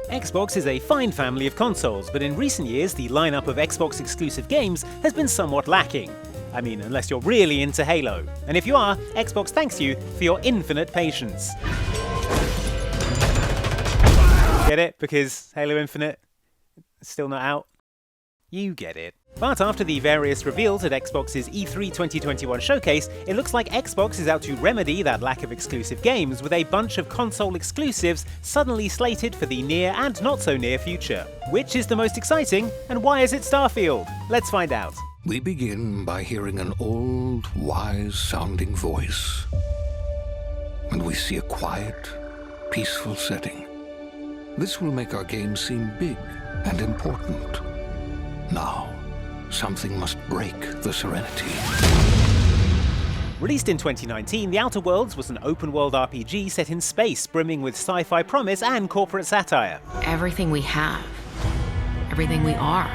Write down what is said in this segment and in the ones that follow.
Xbox is a fine family of consoles, but in recent years the lineup of Xbox exclusive games has been somewhat lacking. I mean, unless you're really into Halo. And if you are, Xbox thanks you for your infinite patience. Get it? Because Halo Infinite is still not out? You get it. But after the various reveals at Xbox's E3 2021 showcase, it looks like Xbox is out to remedy that lack of exclusive games with a bunch of console exclusives suddenly slated for the near and not so near future. Which is the most exciting, and why is it Starfield? Let's find out. We begin by hearing an old, wise-sounding voice. And we see a quiet, peaceful setting. This will make our game seem big and important. Now, something must break the serenity. Released in 2019, The Outer Worlds was an open-world RPG set in space, brimming with sci-fi promise and corporate satire. Everything we have, everything we are,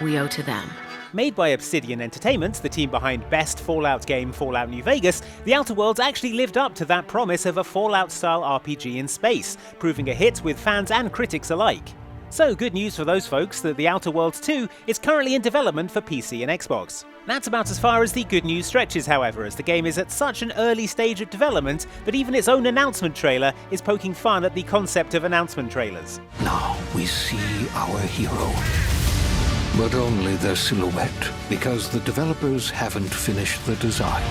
we owe to them. Made by Obsidian Entertainment, the team behind best Fallout game Fallout New Vegas, The Outer Worlds actually lived up to that promise of a Fallout-style RPG in space, proving a hit with fans and critics alike. So good news for those folks that The Outer Worlds 2 is currently in development for PC and Xbox. That's about as far as the good news stretches, however, as the game is at such an early stage of development that even its own announcement trailer is poking fun at the concept of announcement trailers. Now we see our hero. But only their silhouette, because the developers haven't finished the design.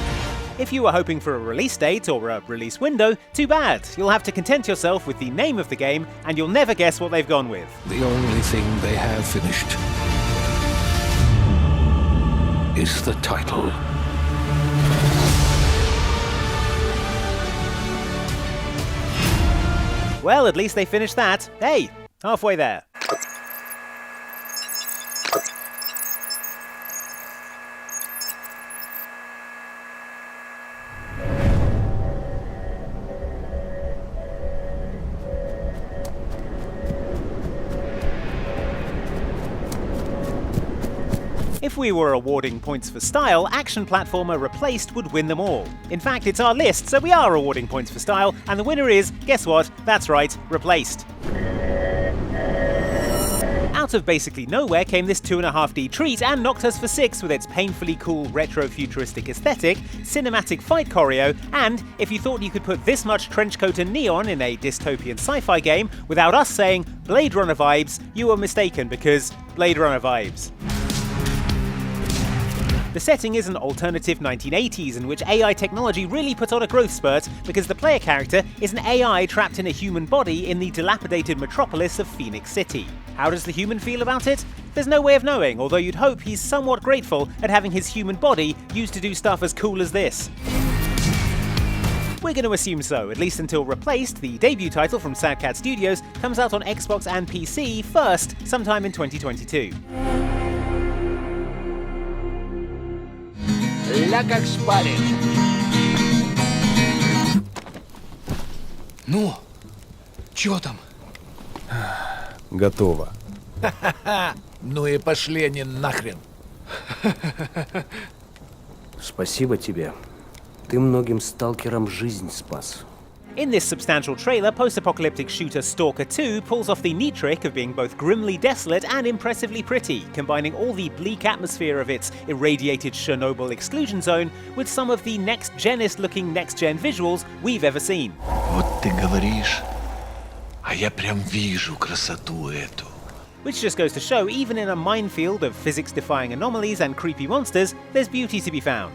If you were hoping for a release date or a release window, too bad. You'll have to content yourself with the name of the game, and you'll never guess what they've gone with. The only thing they have finished is the title. Well, at least they finished that. Hey, halfway there. If we were awarding points for style, action platformer Replaced would win them all. In fact, it's our list, so we are awarding points for style, and the winner is, guess what? That's right, Replaced. Out of basically nowhere came this 2.5D treat and knocked us for 6 with its painfully cool retro-futuristic aesthetic, cinematic fight choreo, and if you thought you could put this much trenchcoat and neon in a dystopian sci-fi game without us saying Blade Runner vibes, you were mistaken because Blade Runner vibes. The setting is an alternative 1980s in which AI technology really put on a growth spurt because the player character is an AI trapped in a human body in the dilapidated metropolis of Phoenix City. How does the human feel about it? There's no way of knowing, although you'd hope he's somewhat grateful at having his human body used to do stuff as cool as this. We're going to assume so, at least until Replaced, the debut title from s.t.a.l.k.e.r Studios, comes out on Xbox and PC first, sometime in 2022. Ля как шпарит. Ну, чё там? Готово. Ну и пошли они нахрен. Спасибо тебе. Ты многим сталкерам жизнь спас. In this substantial trailer, post-apocalyptic shooter s.t.a.l.k.e.r 2 pulls off the neat trick of being both grimly desolate and impressively pretty, combining all the bleak atmosphere of its irradiated Chernobyl exclusion zone with some of the next-genist looking next-gen visuals we've ever seen. Вот ты говоришь, а я прям вижу красоту эту. Which just goes to show, even in a minefield of physics-defying anomalies and creepy monsters, there's beauty to be found.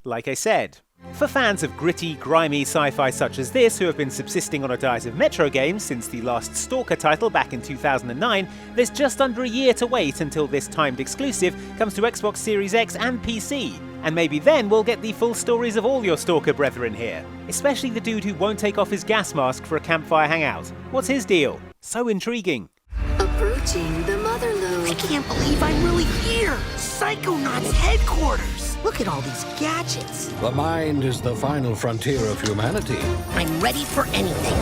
Like I said, for fans of gritty, grimy sci-fi such as this who have been subsisting on a diet of Metro games since the last s.t.a.l.k.e.r title back in 2009, there's just under a year to wait until this timed exclusive comes to Xbox Series X and PC. And maybe then we'll get the full stories of all your s.t.a.l.k.e.r brethren here. Especially the dude who won't take off his gas mask for a campfire hangout. What's his deal? So intriguing. Approaching the mother lode. I can't believe I'm really here! Psychonauts headquarters! Look at all these gadgets. The mind is the final frontier of humanity. I'm ready for anything.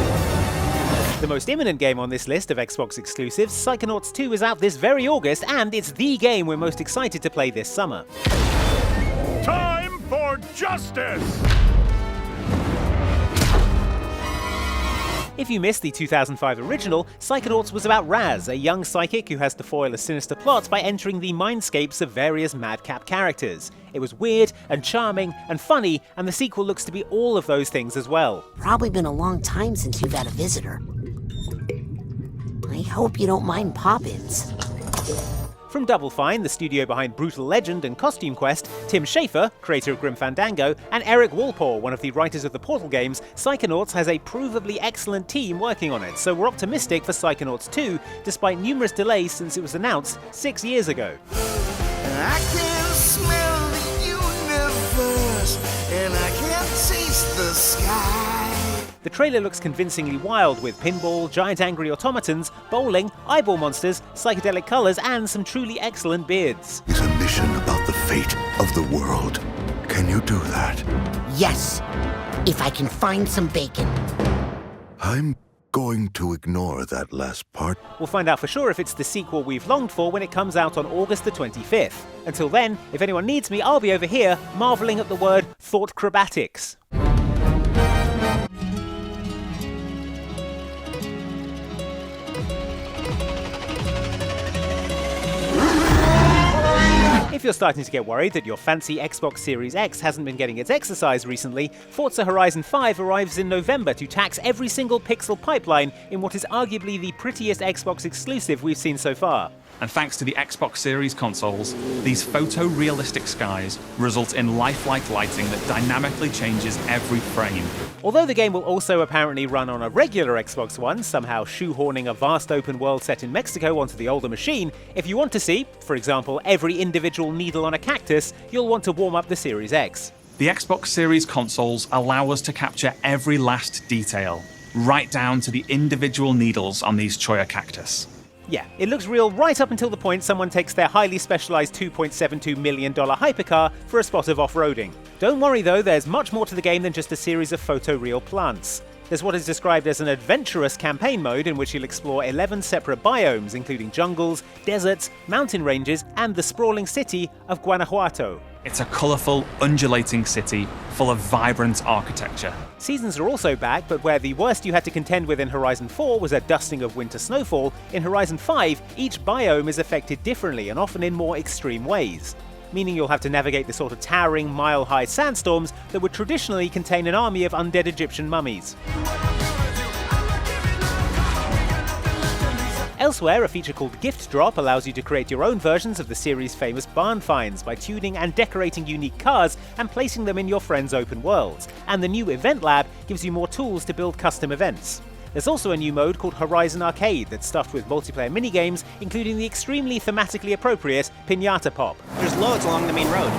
The most imminent game on this list of Xbox exclusives, Psychonauts 2 is out this very August, and it's the game we're most excited to play this summer. Time for justice! If you missed the 2005 original, Psychonauts was about Raz, a young psychic who has to foil a sinister plot by entering the mindscapes of various madcap characters. It was weird and charming and funny, and the sequel looks to be all of those things as well. Probably been a long time since you've had a visitor. I hope you don't mind pop-ins. From Double Fine, the studio behind Brutal Legend and Costume Quest, Tim Schafer, creator of Grim Fandango, and Eric Walpole, one of the writers of the Portal games, Psychonauts has a provably excellent team working on it, so we're optimistic for Psychonauts 2, despite numerous delays since it was announced 6 years ago. I can smell the universe, and I can taste the sky. The trailer looks convincingly wild, with pinball, giant angry automatons, bowling, eyeball monsters, psychedelic colours, and some truly excellent beards. It's a mission about the fate of the world. Can you do that? Yes, if I can find some bacon. I'm going to ignore that last part. We'll find out for sure if it's the sequel we've longed for when it comes out on August the 25th. Until then, if anyone needs me, I'll be over here, marvelling at the word thoughtcrobatics. If you're starting to get worried that your fancy Xbox Series X hasn't been getting its exercise recently, Forza Horizon 5 arrives in November to tax every single pixel pipeline in what is arguably the prettiest Xbox exclusive we've seen so far. And thanks to the Xbox Series consoles, these photorealistic skies result in lifelike lighting that dynamically changes every frame. Although the game will also apparently run on a regular Xbox One, somehow shoehorning a vast open world set in Mexico onto the older machine, if you want to see, for example, every individual needle on a cactus, you'll want to warm up the Series X. The Xbox Series consoles allow us to capture every last detail, right down to the individual needles on these cholla cactus. Yeah, it looks real right up until the point someone takes their highly specialised $2.72 million hypercar for a spot of off-roading. Don't worry though, there's much more to the game than just a series of photoreal plants. There's what is described as an adventurous campaign mode in which you'll explore 11 separate biomes, including jungles, deserts, mountain ranges, and the sprawling city of Guanajuato. It's a colourful, undulating city full of vibrant architecture. Seasons are also back, but where the worst you had to contend with in Horizon 4 was a dusting of winter snowfall, in Horizon 5, each biome is affected differently and often in more extreme ways, meaning you'll have to navigate the sort of towering, mile-high sandstorms that would traditionally contain an army of undead Egyptian mummies. Elsewhere, a feature called Gift Drop allows you to create your own versions of the series' famous barn finds by tuning and decorating unique cars and placing them in your friends' open worlds. And the new Event Lab gives you more tools to build custom events. There's also a new mode called Horizon Arcade that's stuffed with multiplayer minigames, including the extremely thematically appropriate Pinata Pop. There's loads along the main road.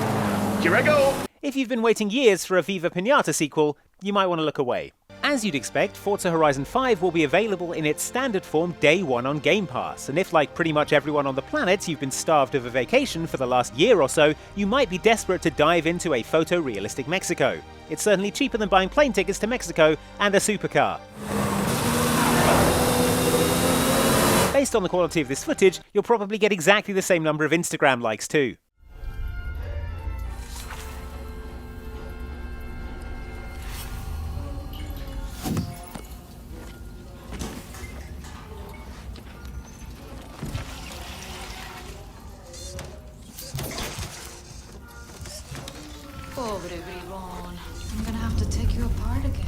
Here I go! If you've been waiting years for a Viva Pinata sequel, you might want to look away. As you'd expect, Forza Horizon 5 will be available in its standard form day one on Game Pass, and if, like pretty much everyone on the planet, you've been starved of a vacation for the last year or so, you might be desperate to dive into a photorealistic Mexico. It's certainly cheaper than buying plane tickets to Mexico and a supercar. Based on the quality of this footage, you'll probably get exactly the same number of Instagram likes too. Pobre bribón. I'm gonna have to take you apart again.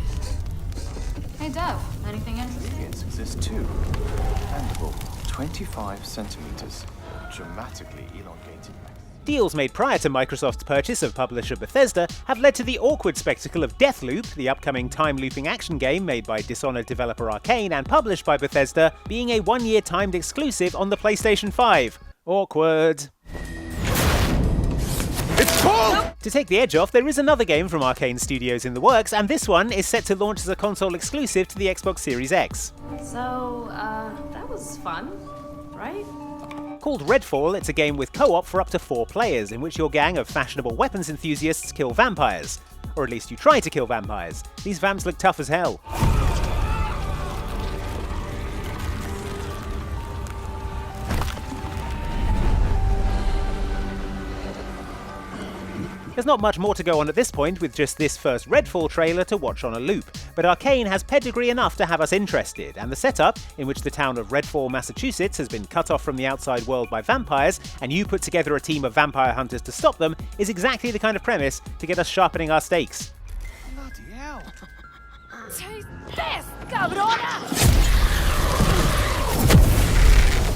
Hey, Dev, anything interesting? Yes, exist too. Mandible, 25 centimeters, dramatically elongated. Deals made prior to Microsoft's purchase of publisher Bethesda have led to the awkward spectacle of Deathloop, the upcoming time-looping action game made by Dishonored developer Arcane and published by Bethesda, being a one-year timed exclusive on the PlayStation 5. Awkward. It's pulled! To take the edge off, there is another game from Arcane Studios in the works, and this one is set to launch as a console exclusive to the Xbox Series X. So, that was fun, right? Called Redfall, it's a game with co-op for up to 4 players, in which your gang of fashionable weapons enthusiasts kill vampires. Or at least you try to kill vampires. These vamps look tough as hell. There's not much more to go on at this point with just this first Redfall trailer to watch on a loop, but Arcane has pedigree enough to have us interested, and the setup, in which the town of Redfall, Massachusetts has been cut off from the outside world by vampires, and you put together a team of vampire hunters to stop them, is exactly the kind of premise to get us sharpening our stakes. Bloody hell. Taste this, cabrona!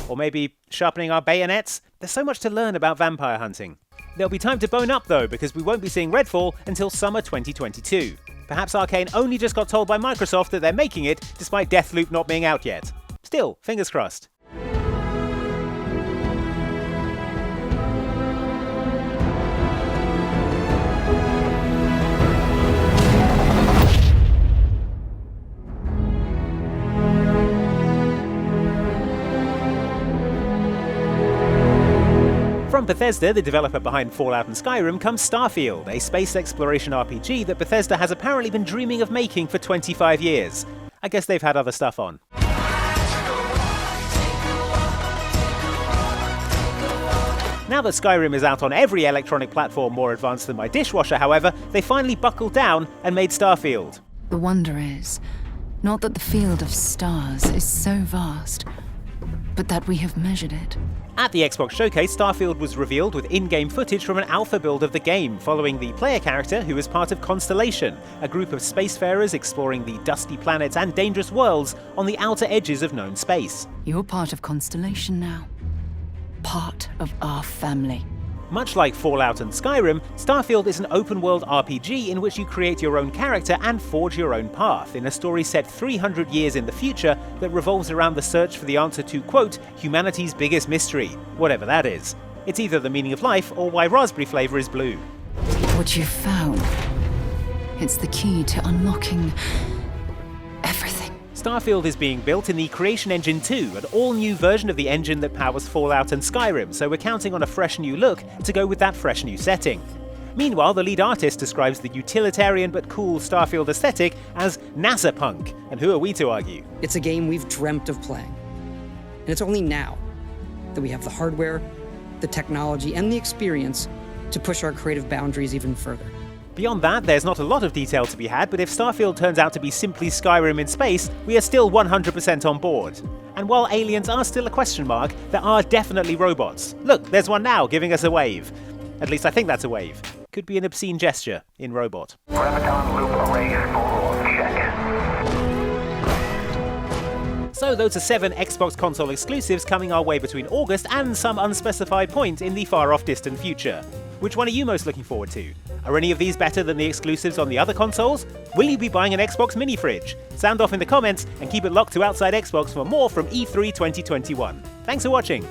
Or maybe sharpening our bayonets? There's so much to learn about vampire hunting. There'll be time to bone up though, because we won't be seeing Redfall until summer 2022. Perhaps Arcane only just got told by Microsoft that they're making it, despite Deathloop not being out yet. Still, fingers crossed. From Bethesda, the developer behind Fallout and Skyrim, comes Starfield, a space exploration RPG that Bethesda has apparently been dreaming of making for 25 years. I guess they've had other stuff on. Now that Skyrim is out on every electronic platform more advanced than my dishwasher, however, they finally buckled down and made Starfield. The wonder is, not that the field of stars is so vast, but that we have measured it. At the Xbox showcase, Starfield was revealed with in-game footage from an alpha build of the game, following the player character who is part of Constellation, a group of spacefarers exploring the dusty planets and dangerous worlds on the outer edges of known space. You're part of Constellation now. Part of our family. Much like Fallout and Skyrim, Starfield is an open-world RPG in which you create your own character and forge your own path in a story set 300 years in the future that revolves around the search for the answer to, quote, humanity's biggest mystery, whatever that is. It's either the meaning of life or why raspberry flavour is blue. What you've found, it's the key to unlocking everything. Starfield is being built in the Creation Engine 2, an all-new version of the engine that powers Fallout and Skyrim, so we're counting on a fresh new look to go with that fresh new setting. Meanwhile, the lead artist describes the utilitarian but cool Starfield aesthetic as NASA punk, and who are we to argue? It's a game we've dreamt of playing. And it's only now that we have the hardware, the technology, and the experience to push our creative boundaries even further. Beyond that, there's not a lot of detail to be had, but if Starfield turns out to be simply Skyrim in space, we are still 100% on board. And while aliens are still a question mark, there are definitely robots. Look, there's one now giving us a wave. At least I think that's a wave. Could be an obscene gesture in robot. Graviton loop array full check. So those are 7 Xbox console exclusives coming our way between August and some unspecified point in the far-off distant future. Which one are you most looking forward to? Are any of these better than the exclusives on the other consoles? Will you be buying an Xbox mini fridge? Sound off in the comments and keep it locked to Outside Xbox for more from E3 2021. Thanks for watching!